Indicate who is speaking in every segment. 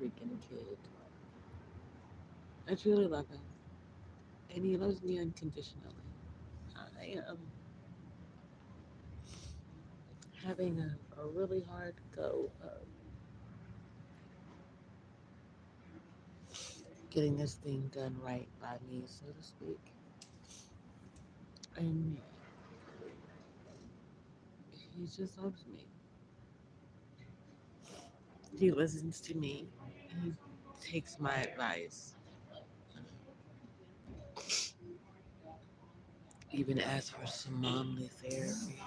Speaker 1: freaking kid. I truly love him, and he loves me unconditionally. I am having a really hard go of getting this thing done right by me, so to speak. And he just loves me. He listens to me. He takes my advice. Even asks for some momly therapy.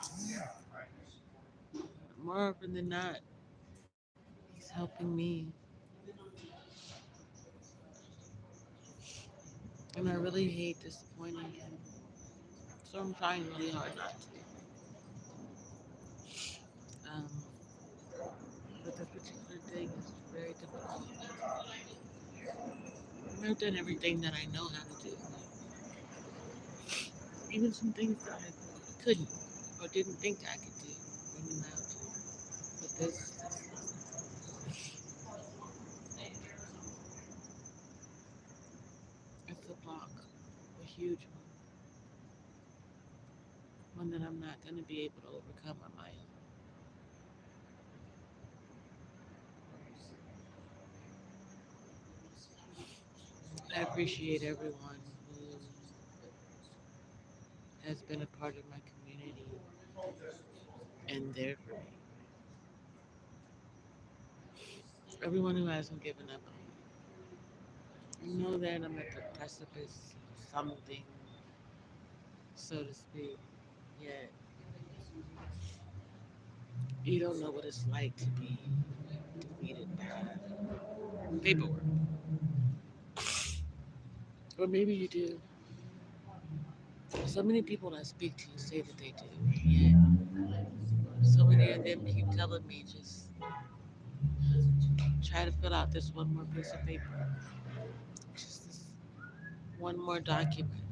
Speaker 1: More often than not, he's helping me. And I really hate disappointing him. So I'm trying really hard not to. But this particular thing is very difficult. I've done everything that I know how to do. Even some things that I couldn't or didn't think I could do. I knew how to. But it's a block, a huge one that I'm not going to be able to overcome on my own. I appreciate everyone who has been a part of my community and there for me. Everyone who hasn't given up on me. I know that I'm at the precipice of something, so to speak, yet you don't know what it's like to be defeated by paperwork. Or maybe you do. So many people I speak to say that they do, yet so many of them keep telling me just try to fill out this one more piece of paper, just this one more document,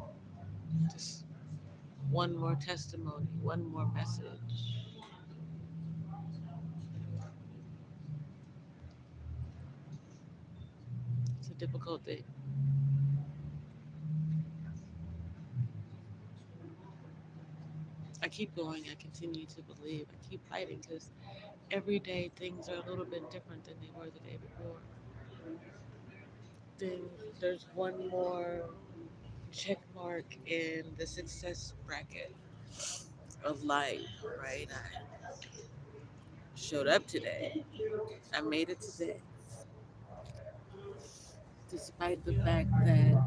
Speaker 1: just one more testimony, one more message. It's a difficult thing. I keep going. I continue to believe. I keep fighting because every day things are a little bit different than they were the day before. Then there's one more check mark in the success bracket of life, right? I showed up today. I made it today, despite the fact that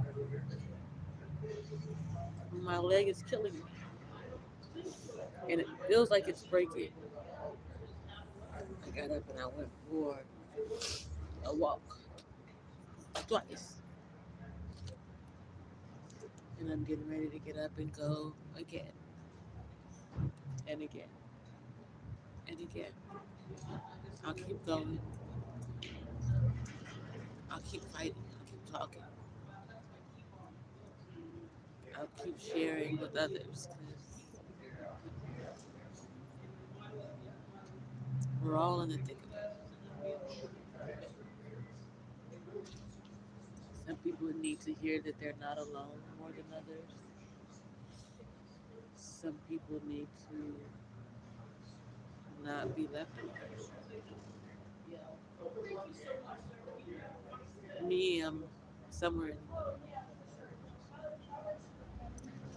Speaker 1: my leg is killing me and it feels like it's breaking. I got up and I went for a walk twice, and I'm getting ready to get up and go again and again and again. I'll keep going. I'll keep fighting. I'll keep talking. I'll keep sharing with others because we're all in the thick of it. Some people need to hear that they're not alone more than others. Some people need to not be left alone. Me, I'm somewhere in the middle.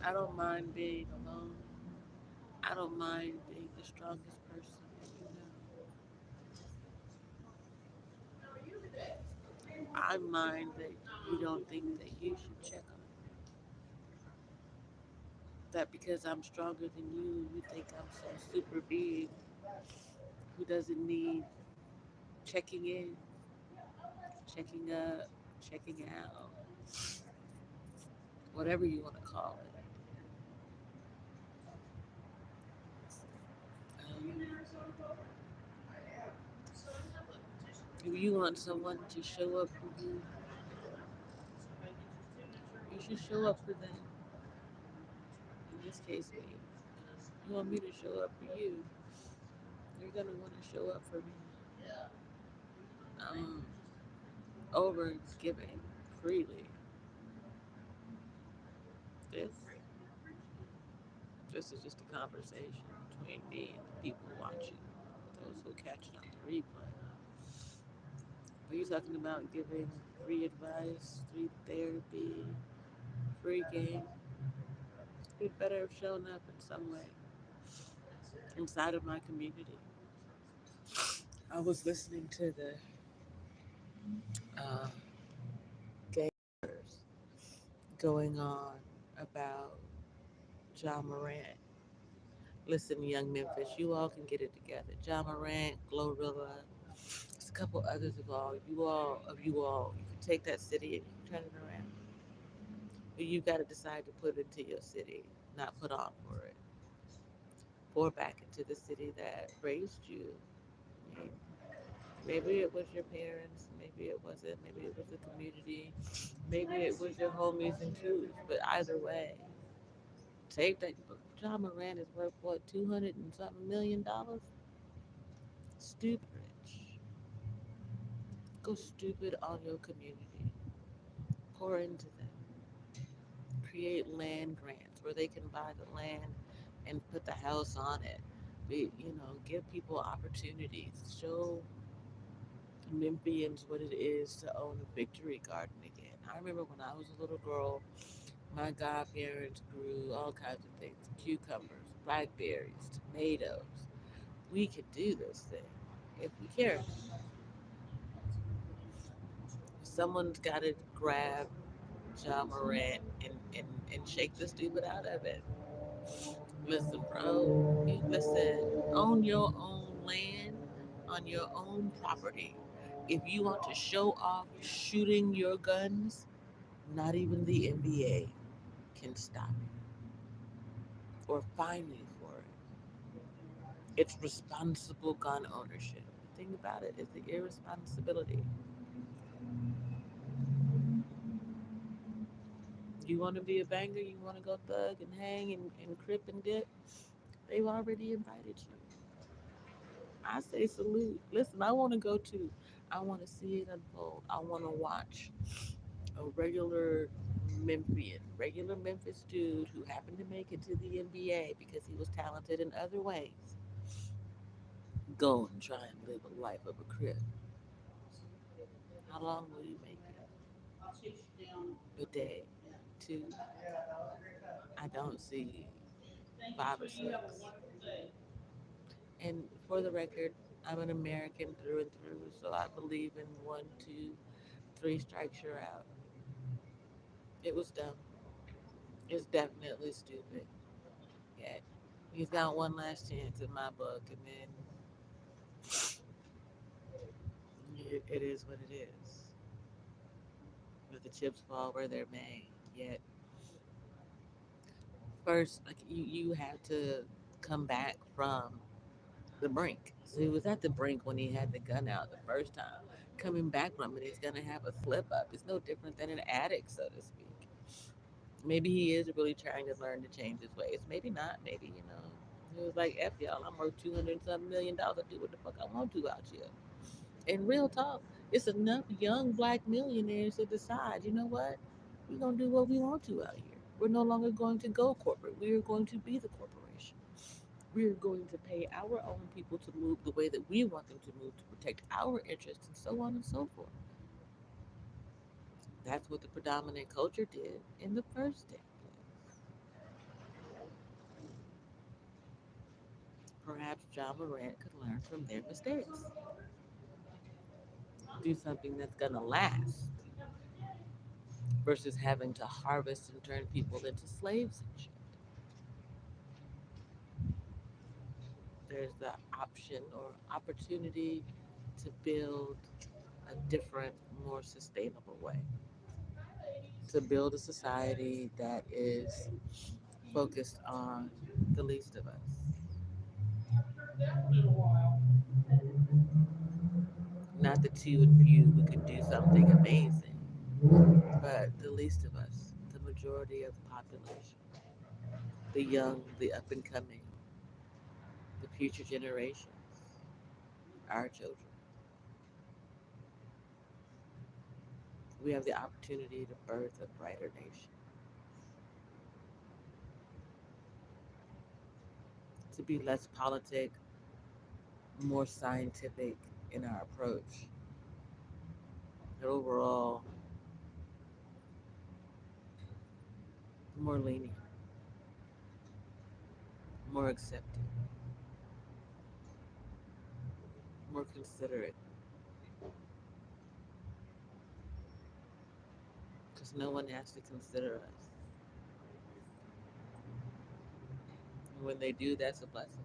Speaker 1: I don't mind being alone. I don't mind being the strongest person that you know. I mind that you don't think that you should check on me. That because I'm stronger than you think I'm some super being who doesn't need checking in, checking up, checking out, whatever you want to call it. Um, if you want someone to show up for you, you should show up for them. In this case, me. You want me to show up for you, you're gonna want to show up for me. Um, over giving freely. This this is just a conversation between me and the people watching, those who catch it on the replay. Are you talking about giving free advice, free therapy, free game? It better have shown up in some way inside of my community. I was listening to the uh, gamers going on about John Morant. Listen, young Memphis, you all can get it together. John Morant, Glorilla, there's a couple others of you all, you can take that city and you can turn it around. But you got to decide to put into your city, not put on for it. Pour back into the city that raised you. I mean, maybe it was your parents, maybe it wasn't, maybe it was the community, maybe it was your homies and twos. But either way, take that. John Moran is worth what, 200 and something $1 million? Stupid rich. Go stupid on your community. Pour into them. Create land grants where they can buy the land and put the house on it. Give people opportunities. Show Memphians what it is to own a victory garden again. I remember when I was a little girl, my godparents grew all kinds of things: cucumbers, blackberries, tomatoes. We could do this thing if we cared. Someone's got to grab John Morant and shake the stupid out of it. Listen, bro. Listen, own your own land on your own property. If you want to show off shooting your guns, not even the NBA can stop you or fine you for it. It's responsible gun ownership. The thing about it is the irresponsibility. You want to be a banger, you want to go thug and hang and crip and dip, they've already invited you. I say salute. Listen, I want to go too. I want to see it unfold. I want to watch a regular Memphis dude who happened to make it to the NBA because he was talented in other ways, go and try and live a life of a crib. How long will you make it? A day, two. I don't see 5 or 6. And for the record, I'm an American through and through, so I believe in 1, 2, 3 strikes you're out. It was dumb. It's definitely stupid. Yeah, he's got one last chance in my book, and then it is what it is. But the chips fall where they're made. Yet first, like you have to come back from the brink. So he was at the brink when he had the gun out the first time. Coming back from it, he's gonna have a slip up. It's no different than an addict, so to speak. Maybe he is really trying to learn to change his ways. Maybe not. Maybe he was like, "F y'all, I'm worth 200 something $1 million. I do what the fuck I want to out here." In real talk, it's enough young black millionaires to decide, you know what? We're gonna do what we want to out here. We're no longer going to go corporate. We are going to be the corporation. We are going to pay our own people to move the way that we want them to move to protect our interests and so on and so forth. That's what the predominant culture did in the first day. Perhaps John Morant could learn from their mistakes. Do something that's gonna last versus having to harvest and turn people into slaves and shit. There's the option or opportunity to build a different, more sustainable way. To build a society that is focused on the least of us. Not the two and few who could do something amazing, but the least of us, the majority of the population, the young, the up and coming, the future generations, our children. We have the opportunity to birth a brighter nation, to be less politic, more scientific in our approach, and overall more lenient, more accepting, more considerate, because no one has to consider us. And when they do, that's a blessing.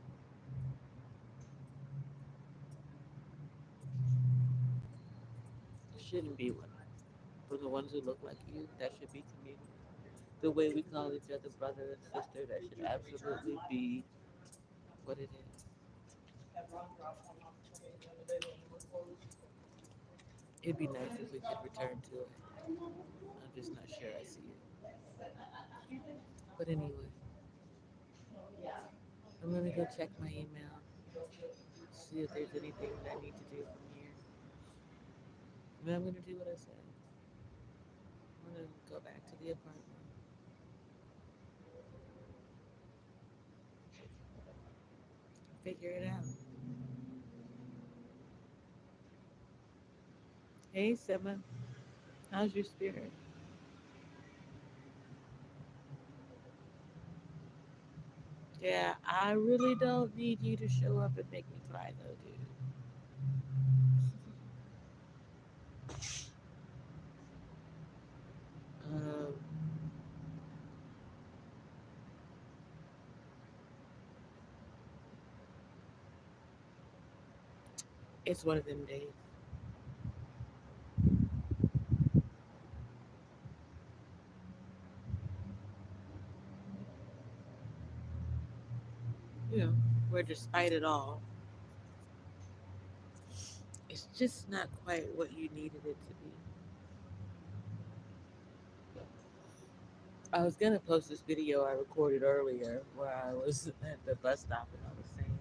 Speaker 1: It shouldn't be one. For the ones who look like you, that should be community. The way we call each other brother and sister, that should absolutely be what it is. It'd be nice if we could return to it. I'm just not sure I see it. But anyway, I'm gonna go check my email, see if there's anything that I need to do from here. And I'm gonna do what I said. I'm gonna go back to the apartment, figure it out. Hey, Simma, how's your spirit? Yeah, I really don't need you to show up and make me cry, though, dude. Um, it's one of them days. You know, where despite it all, it's just not quite what you needed it to be. I was gonna post this video I recorded earlier where I was at the bus stop and I was saying,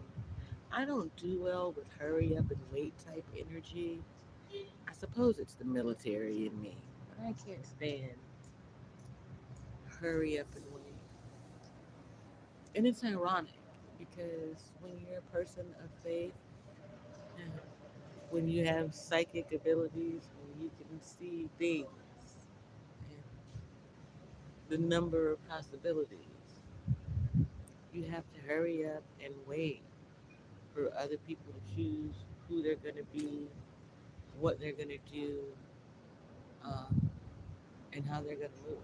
Speaker 1: I don't do well with hurry up and wait type energy. I suppose it's the military in me, but I can't stand hurry up and wait. And it's ironic because when you're a person of faith, when you have psychic abilities, when you can see things and the number of possibilities, you have to hurry up and wait for other people to choose who they're going to be, what they're going to do, um, and how they're going to move.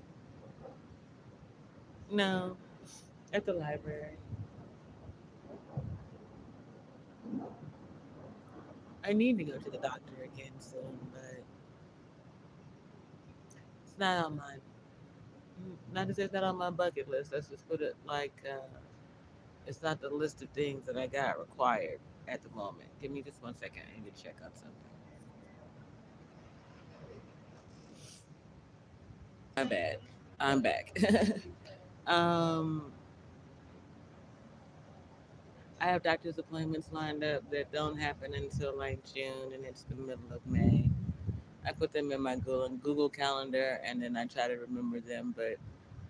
Speaker 1: No, at the library. I need to go to the doctor again soon, but it's not on my, not to say it's not on my bucket list. Let's just put it like it's not the list of things that I got required at the moment. Give me just 1 second. I need to check on something. My bad. I'm back. um, I have doctor's appointments lined up that don't happen until like June, and it's the middle of May. I put them in my Google Calendar, and then I try to remember them. But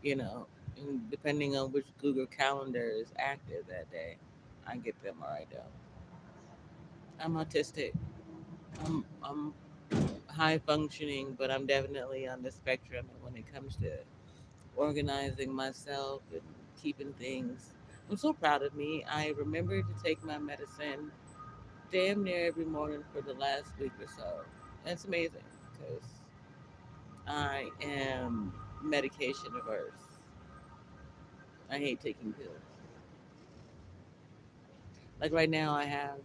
Speaker 1: you know, depending on which Google Calendar is active that day, I get them or I don't. I'm autistic. I'm high functioning, but I'm definitely on the spectrum when it comes to organizing myself and keeping things. I'm so proud of me. I remember to take my medicine damn near every morning for the last week or so. That's amazing because I am medication averse. I hate taking pills. Like right now, I have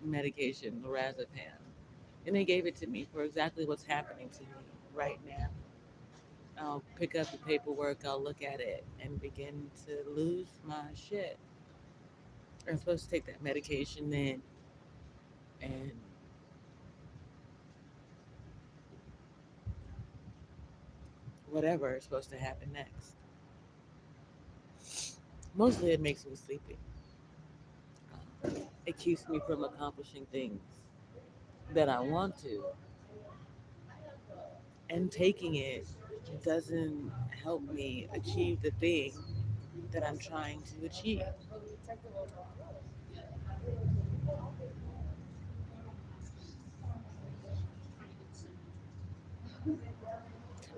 Speaker 1: medication, lorazepam, and they gave it to me for exactly what's happening to me right now. I'll pick up the paperwork, I'll look at it, and begin to lose my shit. I'm supposed to take that medication then, and whatever is supposed to happen next. Mostly it makes me sleepy. It keeps me from accomplishing things that I want to, And taking it doesn't help me achieve the thing that I'm trying to achieve.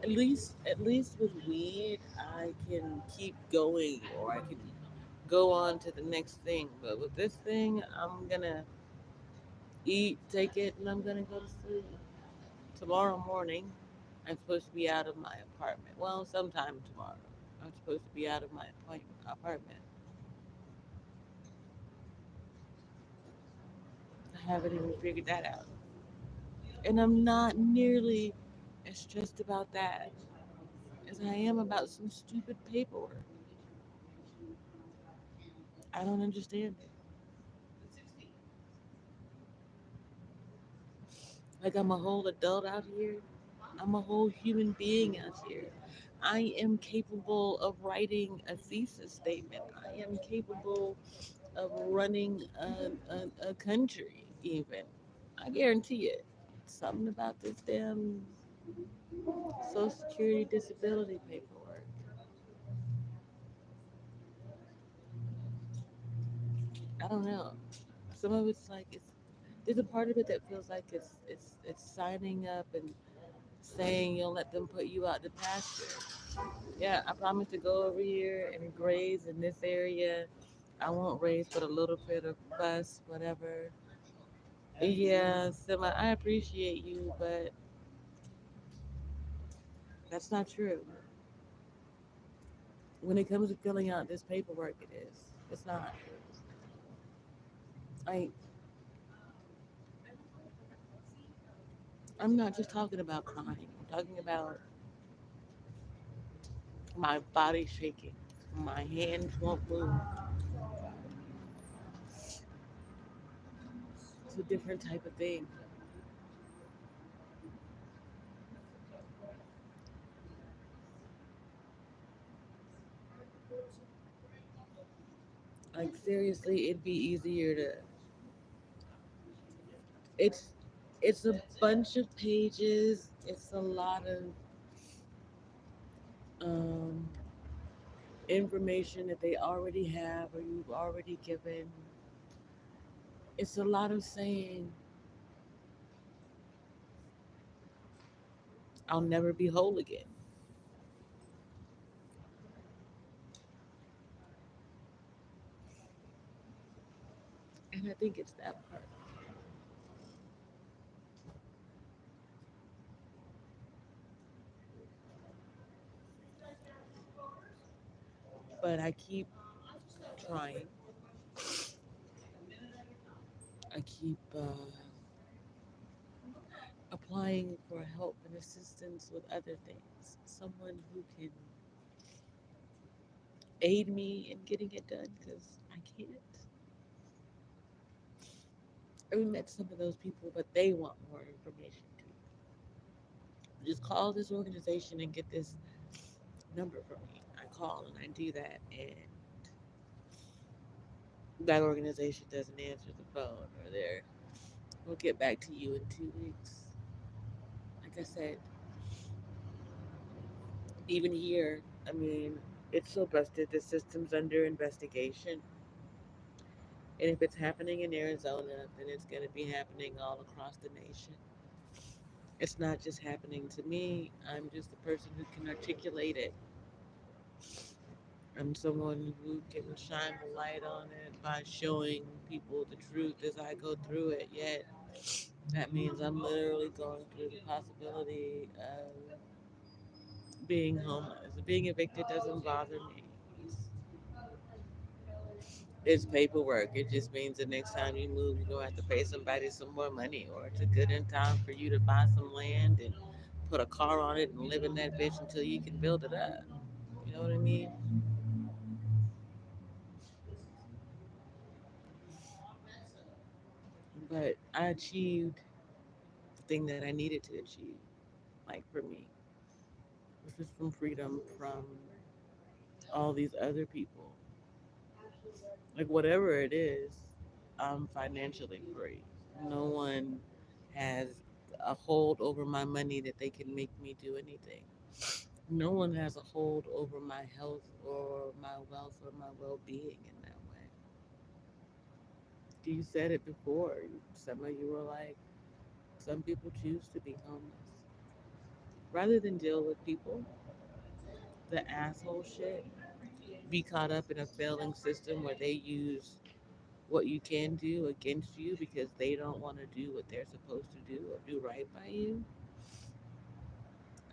Speaker 1: At least with weed, I can keep going or I can go on to the next thing. But with this thing, I'm gonna eat, take it, and I'm gonna go to sleep. Tomorrow morning, I'm supposed to be out of my apartment. Well, sometime tomorrow. I'm supposed to be out of my apartment. I haven't even figured that out. And I'm not nearly as stressed about that as I am about some stupid paperwork. I don't understand it. Like I'm a whole adult out here. I'm a whole human being out here. I am capable of writing a thesis statement. I am capable of running a country, even. I guarantee it. Something about this damn Social Security disability paperwork. I don't know. Some of it's like there's a part of it that feels like it's signing up and saying you'll let them put you out to pasture. Yeah, I promise to go over here and graze in this area. I won't raise but a little bit of fuss, whatever. Yeah, Sima, I appreciate you, but that's not true. When it comes to filling out this paperwork, it is. It's not. I I'm not just talking about crying. I'm talking about my body shaking. My hands won't move. It's a different type of thing. Like seriously, it'd be easier to. It's it's a bunch of pages. It's a lot of um, information that they already have or you've already given. It's a lot of saying, "I'll never be whole again," and I think it's that part. But I keep trying. I keep applying for help and assistance with other things. Someone who can aid me in getting it done because I can't. I met some of those people, but they want more information too. Just call this organization and get this number from me. I call and I do that, and that organization doesn't answer the phone, or we'll get back to you in 2 weeks. Like I said, even here, I mean, it's so busted. The system's under investigation. And if it's happening in Arizona, then it's going to be happening all across the nation. It's not just happening to me. I'm just the person who can articulate it. I'm someone who can shine the light on it by showing people the truth as I go through it. Yet, that means I'm literally going through the possibility of being homeless. Being evicted doesn't bother me. It's paperwork. It just means the next time you move, you're gonna have to pay somebody some more money, or it's a good in time for you to buy some land and put a car on it and live in that bitch until you can build it up. You know what I mean? But I achieved the thing that I needed to achieve, like for me, which was some freedom from all these other people. Like whatever it is, I'm financially free. No one has a hold over my money that they can make me do anything. No one has a hold over my health or my wealth or my well being in that way. You said it before. Some of you were like, some people choose to be homeless. Rather than deal with people, the asshole shit, be caught up in a failing system where they use what you can do against you because they don't want to do what they're supposed to do or do right by you,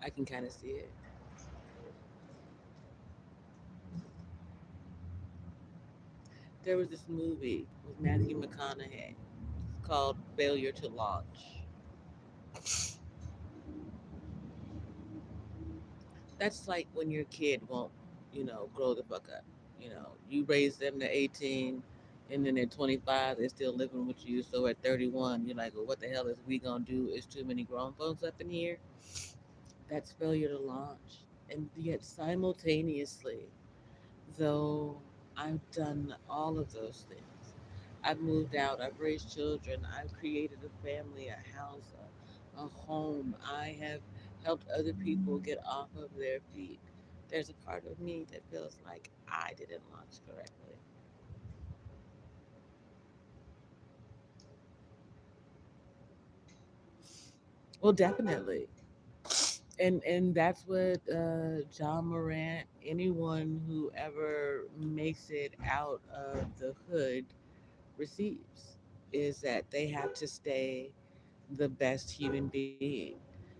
Speaker 1: I can kind of see it. There was this movie with Matthew McConaughey called Failure to Launch. That's like when your kid won't, grow the fuck up. You raise them to 18 and then at 25 they're still living with you. So at 31 you're like, well, what the hell is we gonna do? Is too many grown folks up in here? That's failure to launch. And yet simultaneously, though I've done all of those things, I've moved out, I've raised children, I've created a family, a house, a home. I have helped other people get off of their feet. There's a part of me that feels like I didn't launch correctly. Well, definitely. And that's what John Morant, anyone who ever makes it out of the hood receives, is that they have to stay the best human being.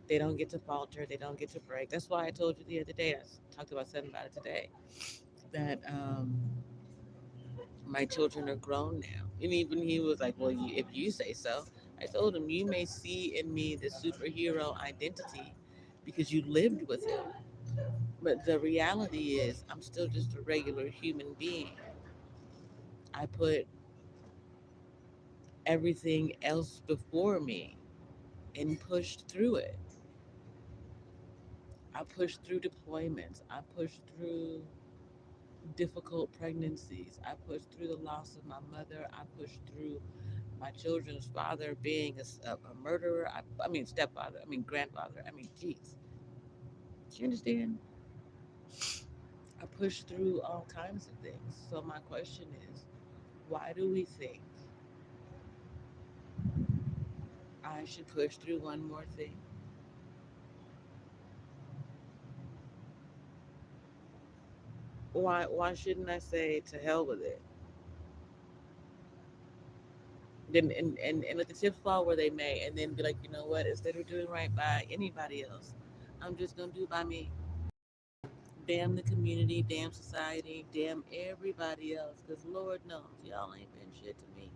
Speaker 1: They don't get to falter. They don't get to break. That's why I told you the other day. Talked about something about it today. That my children are grown now, and even he was like, "Well, if you say so." I told him, "You may see in me the superhero identity because you lived with him, but the reality is, I'm still just a regular human being. I put everything else before me and pushed through it. I pushed through deployments. I pushed through difficult pregnancies. I pushed through the loss of my mother. I pushed through my children's father being a murderer. I mean, stepfather. I mean, grandfather. I mean, jeez. Do you understand? I pushed through all kinds of things. So, my question is, why do we think I should push through one more thing? Why shouldn't I say to hell with it? Then and let the chips fall where they may, and then be like, you know what? Instead of doing right by anybody else, I'm just gonna do by me. Damn the community, damn society, damn everybody else, because Lord knows y'all ain't been shit to me.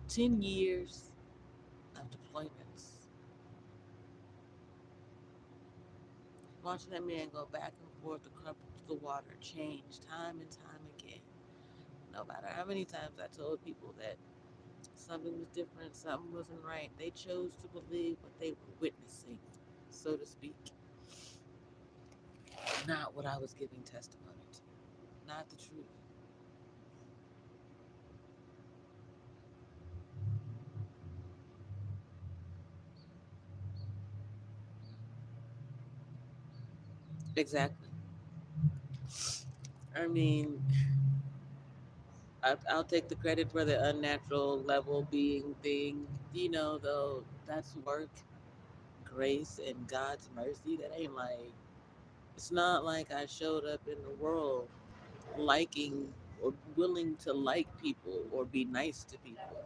Speaker 1: 10 years of deployments, watching that man go back and forth across the water, change time and time again. No matter how many times I told people that something was different, something wasn't right, they chose to believe what they were witnessing, so to speak, not what I was giving testimony to, not the truth. Exactly. I mean, I'll take the credit for the unnatural level being thing, though that's work, grace, and God's mercy. That ain't like, it's not like I showed up in the world liking or willing to like people or be nice to people.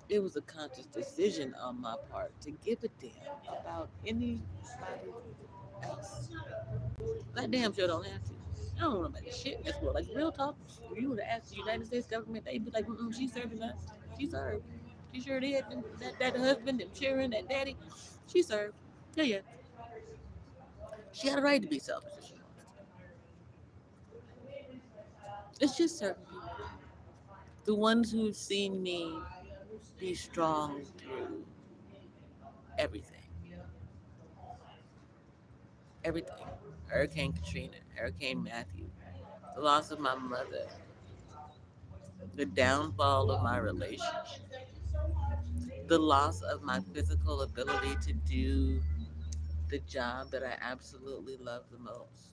Speaker 1: It was a conscious decision on my part to give a damn about anybody else. That damn sure don't have to. I don't know about this shit in this world. Like, real talk, if you would have asked the United States government, they'd be like, she's serving us. She served. She sure did. That husband, them children, that daddy, she served. Yeah, yeah. She had a right to be selfish if she wants to. It's just certain people. The ones who've seen me be strong through everything. Everything. Hurricane Katrina, Hurricane Matthew, the loss of my mother, the downfall of my relationship, the loss of my physical ability to do the job that I absolutely love the most,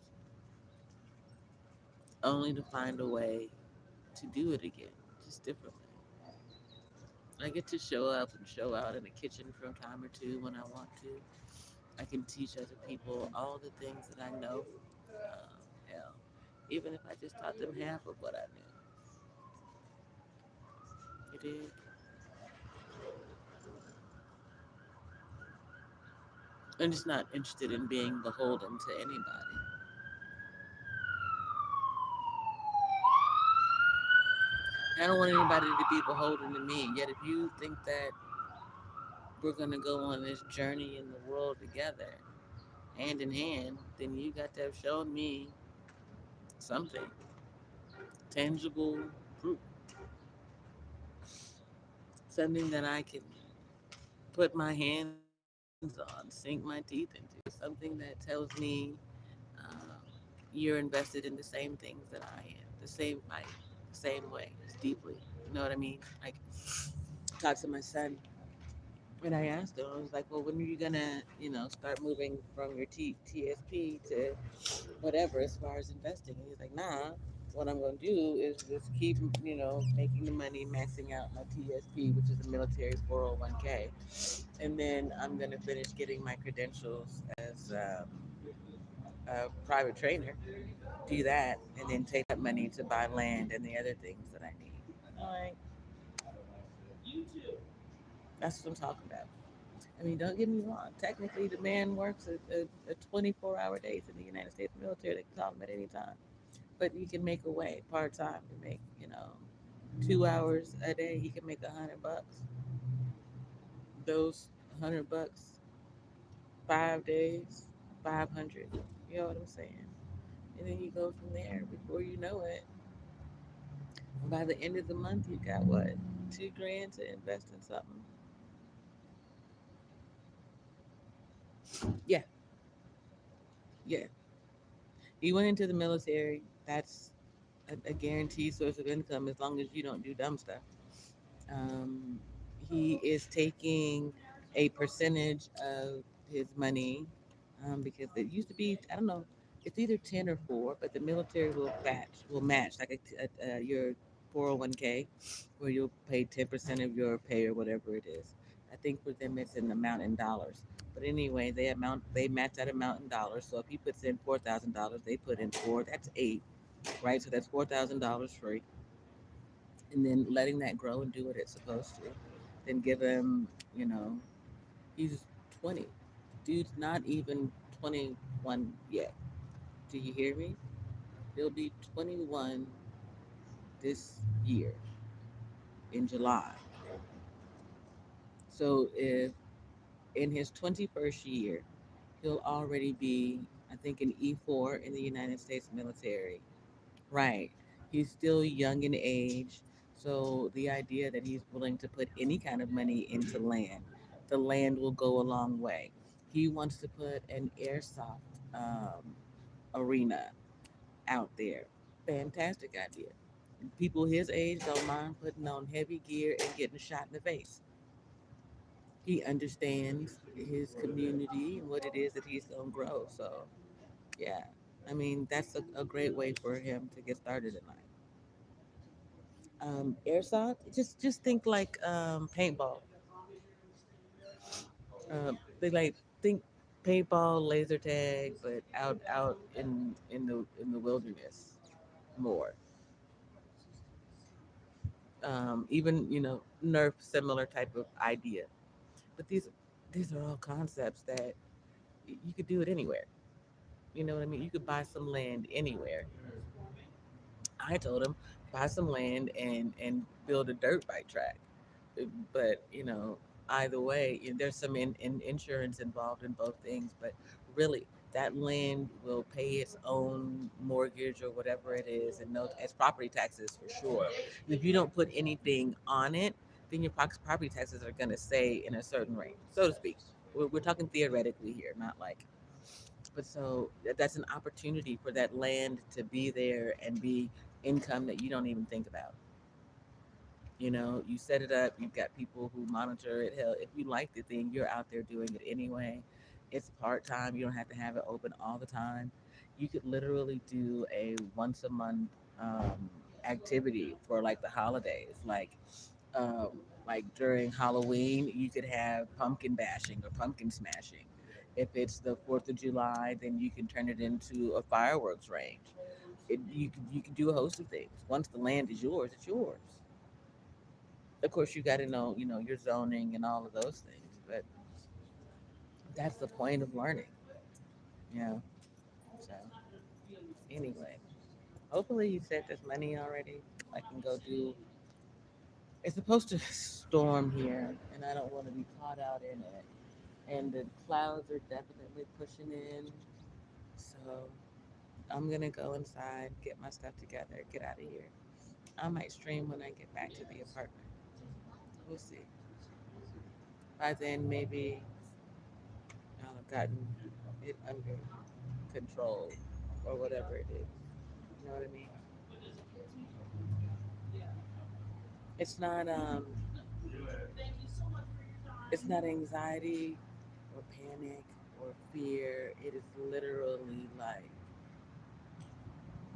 Speaker 1: only to find a way to do it again, just differently. I get to show up and show out in the kitchen from time or two when I want to. I can teach other people all the things that I know. Hell, even if I just taught them half of what I knew. You did. I'm just not interested in being beholden to anybody. I don't want anybody to be beholden to me. Yet, if you think that we're going to go on this journey in the world together, hand in hand, then you got to have shown me something tangible proof, something that I can put my hands on, sink my teeth into, something that tells me um, you're invested in the same things that I am, the same fight, the same way, just deeply. You know what I mean? Like, talk to my son. And I asked him, I was like, well, when are you gonna, start moving from your TSP to whatever as far as investing? And he's like, nah. What I'm gonna do is just keep, making the money, maxing out my TSP, which is the military's 401k, and then I'm gonna finish getting my credentials as a private trainer. Do that, and then take that money to buy land and the other things that I need. Like, that's what I'm talking about. I mean, don't get me wrong. Technically, the man works a 24-hour days in the United States military. They can call him at any time. But he can make a way part time to make, 2 hours a day. He can make $100. Those $100, 5 days, 500. You know what I'm saying? And then you go from there. Before you know it, by the end of the month, you got what? 2 grand to invest in something. Yeah, yeah. You went into the military. That's a guaranteed source of income as long as you don't do dumb stuff. Um, he is taking a percentage of his money because it used to be, I don't know, it's either 10 or 4, but the military will match like your 401k, where you'll pay 10% of your pay or whatever it is. I think for them it's an amount in dollars. But anyway, they match that amount in dollars. So if he puts in $4,000, they put in four. That's eight, right? So that's $4,000 free, and then letting that grow and do what it's supposed to. Then give him, you know, he's 20. Dude's not even 21 yet. Do you hear me? He'll be 21 this year in July. So if in his 21st year, he'll already be, I think, an E4 in the United States military. Right. He's still young in age. So the idea that he's willing to put any kind of money into land, the land will go a long way. He wants to put an airsoft arena out there. Fantastic idea. People his age don't mind putting on heavy gear and getting shot in the face. He understands his community and what it is that he's going to grow. So, yeah, I mean, that's a great way for him to get started in life. Airsoft, just think like paintball. They like think paintball, laser tag, but out in the wilderness more. Even Nerf, similar type of idea. But these are all concepts that you could do it anywhere. You know what I mean? You could buy some land anywhere. I told him buy some land and build a dirt bike track. But either way, there's some insurance involved in both things. But really, that land will pay its own mortgage or whatever it is, and no, as property taxes for sure. And if you don't put anything on it, then your property taxes are going to stay in a certain range, so to speak. We're talking theoretically here, not like. But so that's an opportunity for that land to be there and be income that you don't even think about. You set it up, you've got people who monitor it. Hell, if you like the thing, you're out there doing it anyway. It's part time, you don't have to have it open all the time. You could literally do a once a month activity for like the holidays. Like during Halloween, you could have pumpkin bashing or pumpkin smashing. If it's the 4th of July, then you can turn it into a fireworks range. You can do a host of things. Once the land is yours, it's yours. Of course, you got to know your zoning and all of those things. But that's the point of learning. You know. So anyway, hopefully you set this money already. I can go do. It's supposed to storm here, and I don't want to be caught out in it. And the clouds are definitely pushing in. So I'm gonna go inside, get my stuff together, get out of here. I might stream when I get back to the apartment. We'll see. By then, maybe I'll have gotten it under control or whatever it is. You know what I mean? It's not it's not anxiety or panic or fear. It is literally like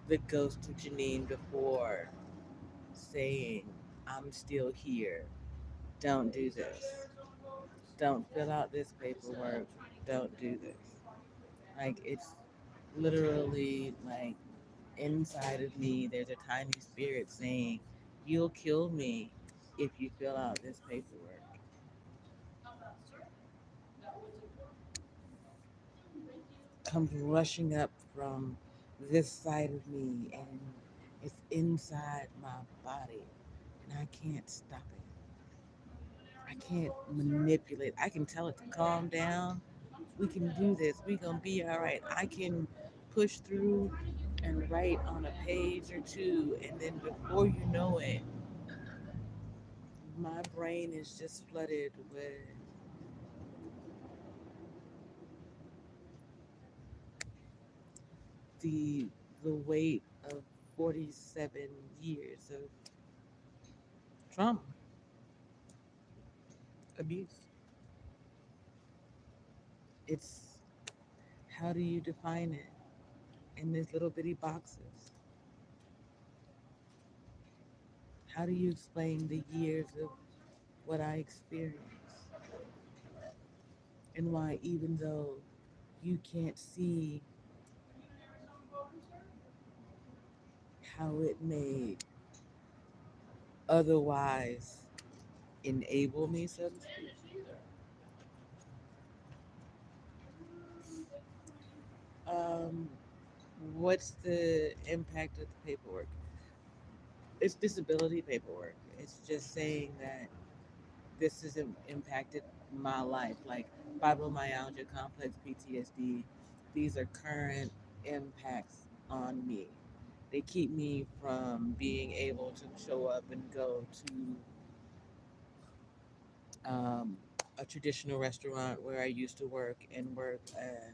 Speaker 1: the ghost of Janine before saying, I'm still here. Don't do this. Don't fill out this paperwork. Don't do this. Like, it's literally like inside of me, there's a tiny spirit saying, you'll kill me if you fill out this paperwork. Comes rushing up from this side of me, and it's inside my body, and I can't stop it. I can't manipulate. I can tell it to calm down. We can do this. We gonna be all right. I can push through and write on a page or two, and then before you know it, my brain is just flooded with the the weight of 47 years of trauma, abuse. It's how do you define it in these little bitty boxes? How do you explain the years of what I experienced and why, even though you can't see how it may otherwise enable me, so to speak, um, what's the impact of the paperwork? It's disability paperwork. It's just saying that this has impacted my life, like fibromyalgia, complex PTSD. These are current impacts on me. They keep me from being able to show up and go to a traditional restaurant where I used to work and work a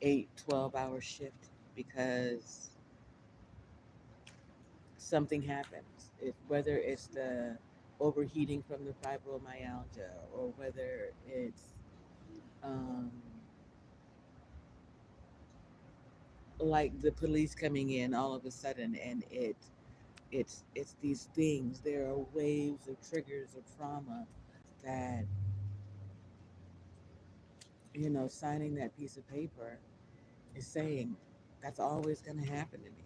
Speaker 1: 8, 12 hour shift because something happens. Whether it's the overheating from the fibromyalgia or whether it's um, like the police coming in all of a sudden, and it's these things. There are waves of triggers of trauma that signing that piece of paper is saying that's always going to happen to me.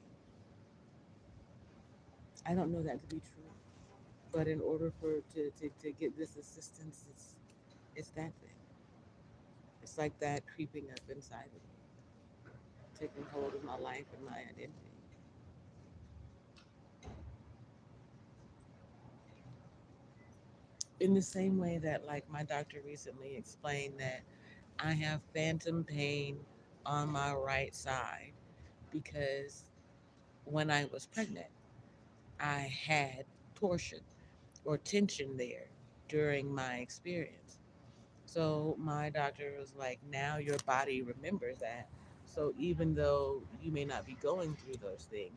Speaker 1: I don't know that to be true, but in order to get this assistance, it's that thing. It's like that creeping up inside of me, taking hold of my life and my identity. In the same way that, like, my doctor recently explained that I have phantom pain on my right side because when I was pregnant, I had torsion or tension there during my experience. So my doctor was like, now your body remembers that. So even though you may not be going through those things,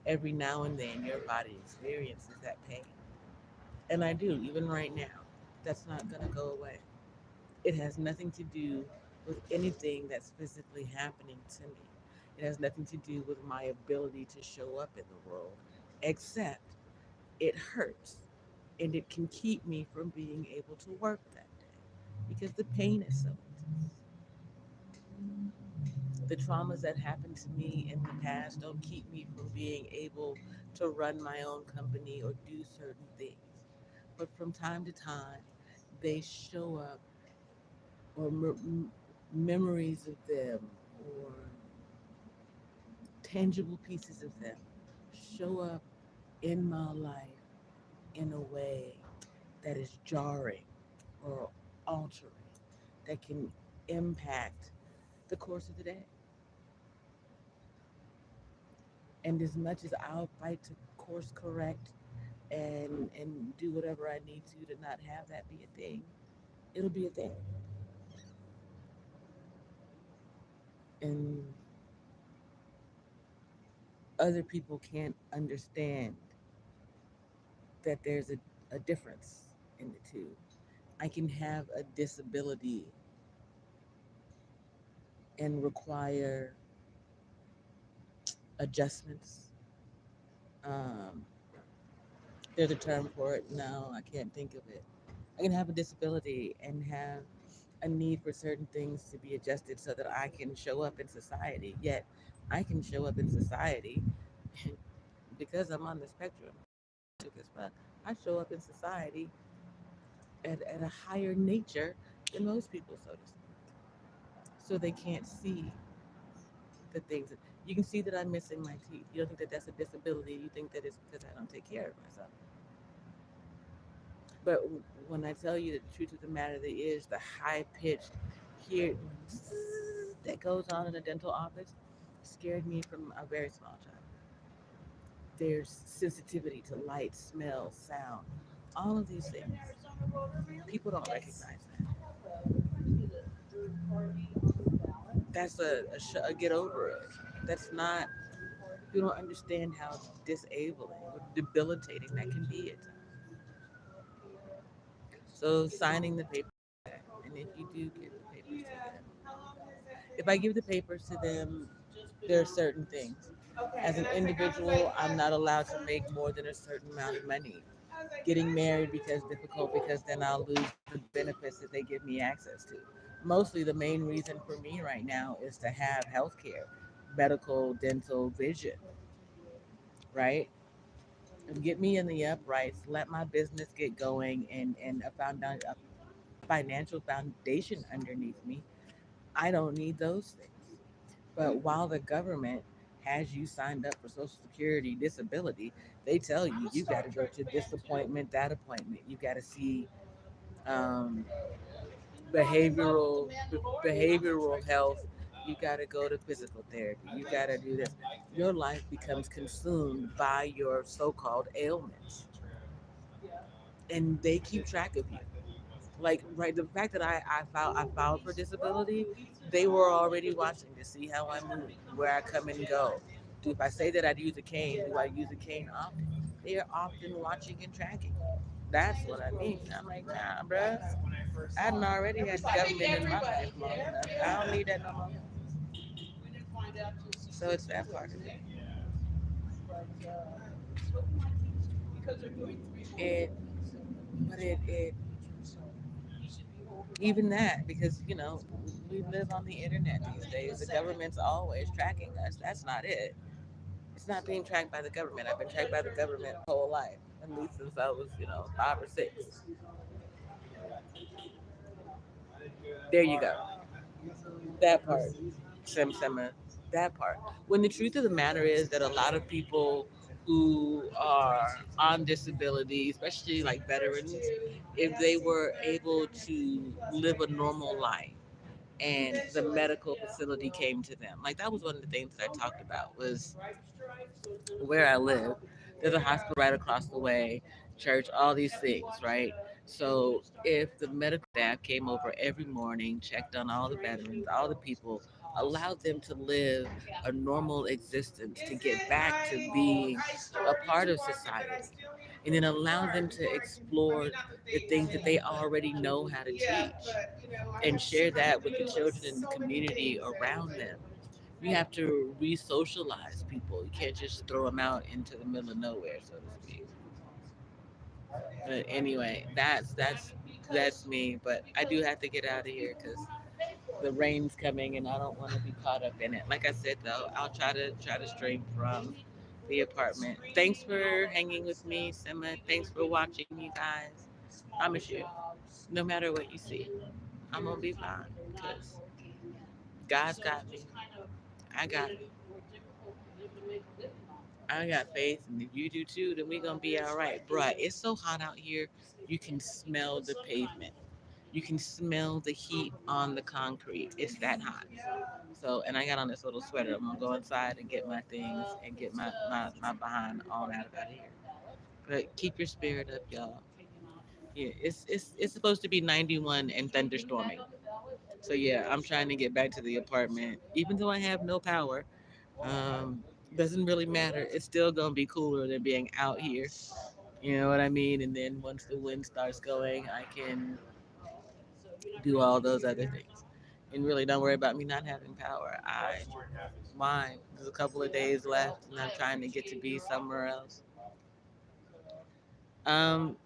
Speaker 1: every now and then your body experiences that pain. And I do, even right now. That's not going to go away. It has nothing to do with anything that's physically happening to me. It has nothing to do with my ability to show up in the world, except it hurts and it can keep me from being able to work that day because the pain is so intense. The traumas that happened to me in the past don't keep me from being able to run my own company or do certain things. But from time to time, they show up, or memories of them, or tangible pieces of them show up in my life in a way that is jarring or altering, that can impact the course of the day. And as much as I'll fight to course correct and do whatever I need to not have that be a thing, it'll be a thing. And other people can't understand that there's a difference in the two. I can have a disability and require adjustments. Um, there's a term for it. No, I can't think of it. I can have a disability and have a need for certain things to be adjusted so that I can show up in society. Yet, I can show up in society because I'm on the spectrum. I show up in society at a higher nature than most people, so to speak. So they can't see the things. You can see that I'm missing my teeth. You don't think that that's a disability. You think that it's because I don't take care of myself. But when I tell you the truth of the matter, there is the high pitched here that goes on in a dental office scared me from a very small child. There's sensitivity to light, smell, sound, all of these things. People don't recognize that. That's a get over it. That's not, you don't understand how disabling or debilitating that can be at times. So signing the paper, and if you do give the papers to them, if I give the papers to them, there are certain things. As an individual, I'm not allowed to make more than a certain amount of money. Getting married becomes difficult because then I'll lose the benefits that they give me access to. Mostly the main reason for me right now is to have health care, medical, dental, vision, right? And get me in the uprights, let my business get going and a financial foundation underneath me. I don't need those things. But while the government has you signed up for Social Security disability, they tell you you got to go to this appointment, that appointment. You got to see um, behavioral behavioral health. You got to go to physical therapy. You got to do this. Your life becomes consumed by your so-called ailments, and they keep track of you. Like, right, the fact that I filed for disability, they were already watching to see how I move, where I come and go. Do if I say that I'd use a cane, do I use a cane often? They are often watching and tracking. That's what I mean. I'm like, nah, bruh. I done already had government in my life long enough. I don't need that no more. So it's that part of it. It, but it even that, because we live on the internet these days. The government's always tracking us. That's not it. It's not being tracked by the government. I've been tracked by the government my whole life, at least since I was 5 or 6. There you go. That part, Simma, that part. When the truth of the matter is that a lot of people who are on disability, especially like veterans, if they were able to live a normal life and the medical facility came to them, like that was one of the things that I talked about was where I live. There's a hospital right across the way, church, all these things, right? So if the medical staff came over every morning, checked on all the veterans, all the people, allowed them to live a normal existence, to get back to being a part of society, and then allow them to explore the things that they already know how to teach and share that with the children in the community around them. You have to re-socialize people. You can't just throw them out into the middle of nowhere, so to speak. But anyway, that's me. But I do have to get out of here because the rain's coming, and I don't want to be caught up in it. Like I said, though, I'll try to stream from the apartment. Thanks for hanging with me, Simma. Thanks for watching, you guys. Promise you, no matter what you see, I'm gonna be fine because God's got me. I got I got faith, and if you do too, then we gonna be all right, bruh. It's so hot out here, you can smell the pavement. You can smell the heat on the concrete. It's that hot. So, and I got on this little sweater. I'm gonna go inside and get my things and get my behind all out of here. But keep your spirit up, y'all. Yeah, it's supposed to be 91 and thunderstorming. So yeah, I'm trying to get back to the apartment, even though I have no power. Um, doesn't really matter. It's still gonna be cooler than being out here. You know what I mean? And then once the wind starts going, I can do all those other things. And really, don't worry about me not having power. Mine. There's a couple of days left, and I'm trying to get to be somewhere else. Um,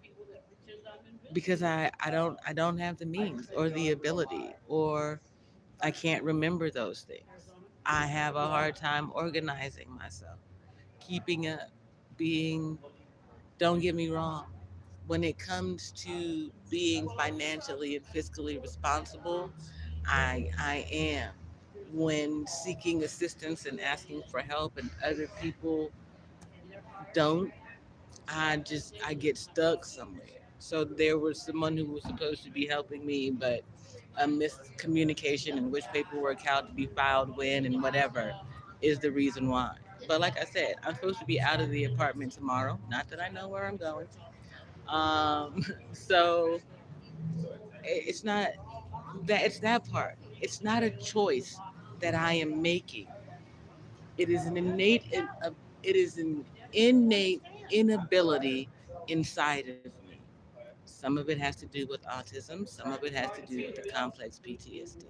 Speaker 1: because I don't have the means or the ability, or I can't remember those things. I have a hard time organizing myself, keeping up, being. Don't get me wrong. When it comes to being financially and fiscally responsible, I am. When seeking assistance and asking for help, and other people don't, I get stuck somewhere. So there was someone who was supposed to be helping me, but a miscommunication in which paperwork had to be filed when and whatever is the reason why. But like I said, I'm supposed to be out of the apartment tomorrow. Not that I know where I'm going. So it's not it's that part. It's not a choice that I am making. It is it is an innate inability inside of me. Some of it has to do with autism. Some of it has to do with the complex PTSD.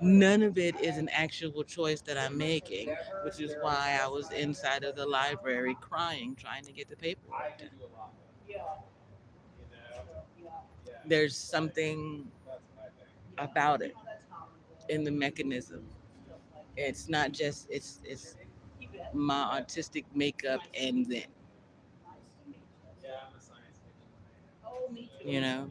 Speaker 1: None of it is an actual choice that I'm making, which is why I was inside of the library crying, trying to get the paperwork done. There's something about it in the mechanism. It's not just it's my autistic makeup and then you know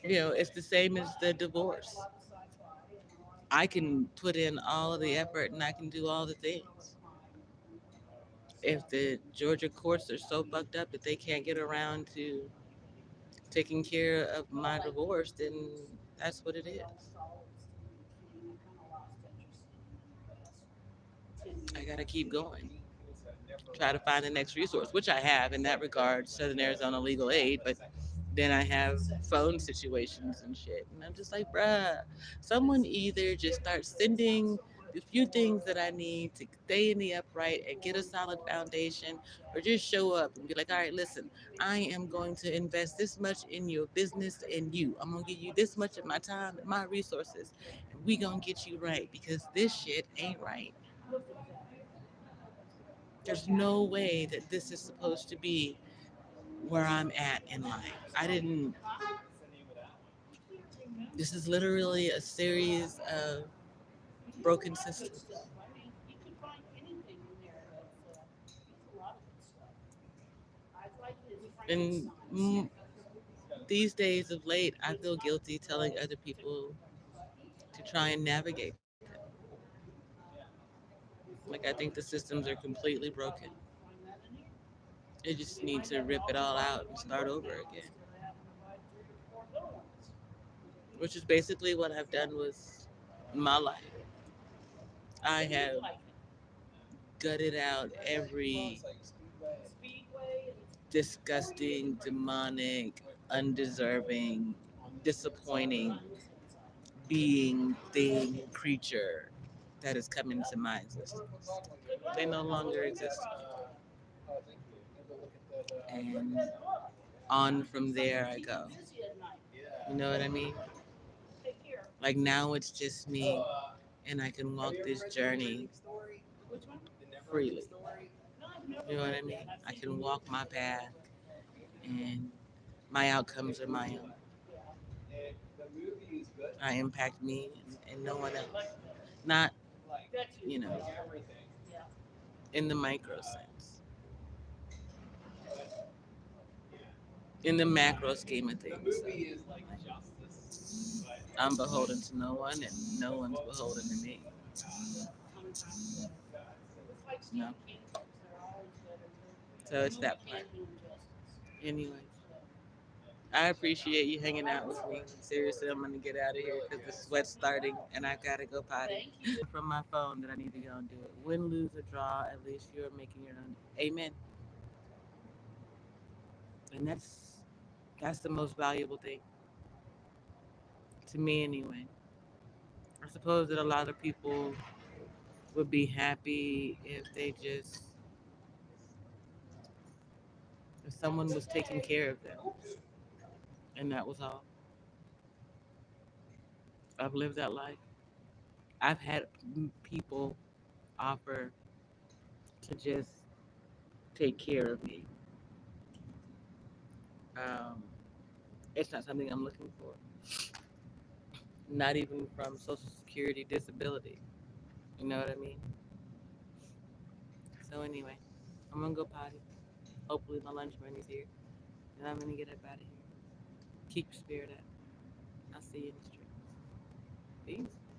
Speaker 1: it's the same as the divorce. I can put in all of the effort and I can do all the things. If the Georgia courts are so fucked up that they can't get around to taking care of my divorce, then that's what it is. I gotta keep going. Try to find the next resource, which I have in that regard, Southern Arizona Legal Aid, but then I have phone situations and shit. And I'm just like, bruh, someone either just start sending the few things that I need to stay in the upright and get a solid foundation, or just show up and be like, all right, listen, I am going to invest this much in your business and you. I'm going to give you this much of my time and my resources, and we going to get you right because this shit ain't right. There's no way that this is supposed to be where I'm at in life. I didn't, this is literally a series of broken systems. And these days of late, I feel guilty telling other people to try and navigate them. Like, I think the systems are completely broken. They just need to rip it all out and start over again, which is basically what I've done with my life. I have gutted out every disgusting, demonic, undeserving, disappointing being, thing, creature that has come into my existence. They no longer exist. And on from there I go. You know what I mean? Like now it's just me, and I can walk this journey freely. You know what I mean? I can walk my path, and my outcomes are my own. I impact me and no one else. Not, you know, in the micro sense. In the macro scheme of things. So, I'm beholden to no one, and no one's beholden to me. No. So it's that part. Anyway, I appreciate you hanging out with me. Seriously, I'm gonna get out of here because the sweat's starting and I gotta go potty. From my phone that I need to go and do it. Win, lose, or draw, at least you're making your own. Amen. And that's the most valuable thing to me, anyway. I suppose that a lot of people would be happy if someone was taking care of them, and that was all. I've lived that life. I've had people offer to just take care of me. Um, it's not something I'm looking for. Not even from Social Security disability. You know what I mean? So anyway, I'm gonna go potty. Hopefully my lunch money's here, and I'm gonna get up out of here. Keep your spirit up. I'll see you in the streets. Peace.